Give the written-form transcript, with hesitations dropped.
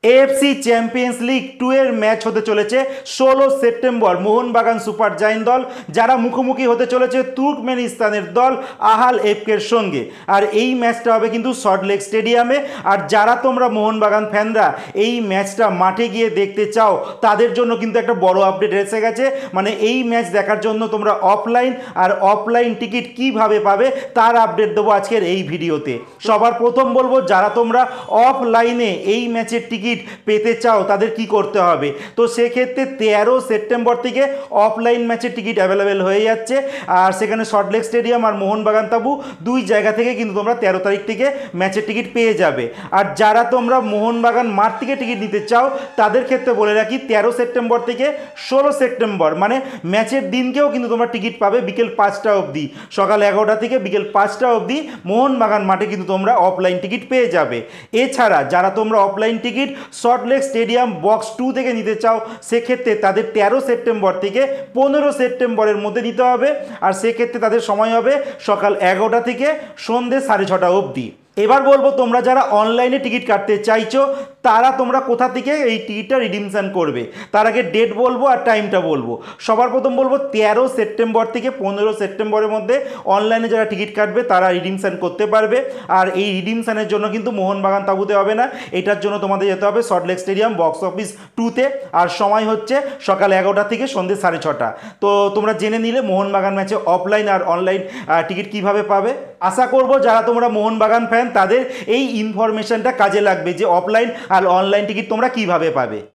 AFC champions league 2 এর match হতে চলেছে 16 সেপ্টেম্বর মোহনবাগান সুপার জায়েন্ট দল যারা মুখোমুখি হতে চলেছে তুর্কমেনিস্তানের দল আহাল এফকের সঙ্গে। আর এই ম্যাচটা হবে কিন্তু সল্টলেক স্টেডিয়ামে। আর যারা তোমরা মোহনবাগান ফ্যানরা এই ম্যাচটা মাঠে গিয়ে দেখতে চাও তাদের জন্য কিন্তু একটা বড় আপডেট এসে গেছে। মানে এই ম্যাচ দেখার জন্য তোমরা অফলাইন টিকিট কিভাবে পাবে তার আপডেট দেবো আজকের এই ভিডিওতে। সবার প্রথম বলবো যারা তোমরা অফলাইনে এই ম্যাচের টিকিট পেতে চাও তাদের কি করতে হবে। তো সেক্ষেত্রে 13 সেপ্টেম্বর থেকে অফলাইন ম্যাচের টিকিট অ্যাভেলেবেল হয়ে যাচ্ছে। আর সেখানে সল্টলেক স্টেডিয়াম আর মোহনবাগান তাবু দুই জায়গা থেকে কিন্তু তোমরা 13 তারিখ থেকে ম্যাচের টিকিট পেয়ে যাবে। আর যারা তোমরা মোহনবাগান মাঠ থেকে টিকিট নিতে চাও তাদের ক্ষেত্রে বলে রাখি 13 সেপ্টেম্বর থেকে 16 সেপ্টেম্বর মানে ম্যাচের দিনকেও কিন্তু তোমরা টিকিট পাবে বিকেল 5টা অবধি। সকাল 11টা থেকে বিকেল 5টা অবধি মোহনবাগান মাঠে কিন্তু তোমরা অফলাইন টিকিট পেয়ে যাবে। এছাড়া যারা তোমরা offline ticket Salt Lake stadium box 2 থেকে নিতে চাও সেক্ষেত্রে তাদের 13 সেপ্টেম্বর থেকে 15 সেপ্টেম্বরের মধ্যে নিতে হবে। আর সেক্ষেত্রে তাদের সময় হবে সকাল 11টা থেকে সন্ধ্যে 6:30 অবধি। এবার বলবো তোমরা যারা অনলাইনে টিকিট কাটতে চাইছো তারা তোমরা কোথা থেকে এই টিকিটটা রিডিমশন করবে তার আগে ডেট বলবো আর টাইমটা বলবো। সবার প্রথম বলবো 13 সেপ্টেম্বর থেকে 15 সেপ্টেম্বরের মধ্যে অনলাইনে যারা টিকিট কাটবে তারা রিডিমশন করতে পারবে। আর এই রিডিমশনের জন্য কিন্তু মোহনবাগান তাঁবুতে হবে না, এটার জন্য তোমাদের যেতে হবে সল্টলেক স্টেডিয়াম বক্স অফিস 2তে। আর সময় হচ্ছে সকাল 11টা থেকে সন্ধ্যে 6:30। তো তোমরা জেনে নিলে মোহনবাগান ম্যাচে অফলাইন আর অনলাইন টিকিট কিভাবে পাবে। আশা করব যারা তোমরা মোহনবাগান ফ্যান তাদের এই ইনফরমেশনটা কাজে লাগবে যে অফলাইন আর অনলাইন টিকিট তোমরা কিভাবে পাবে।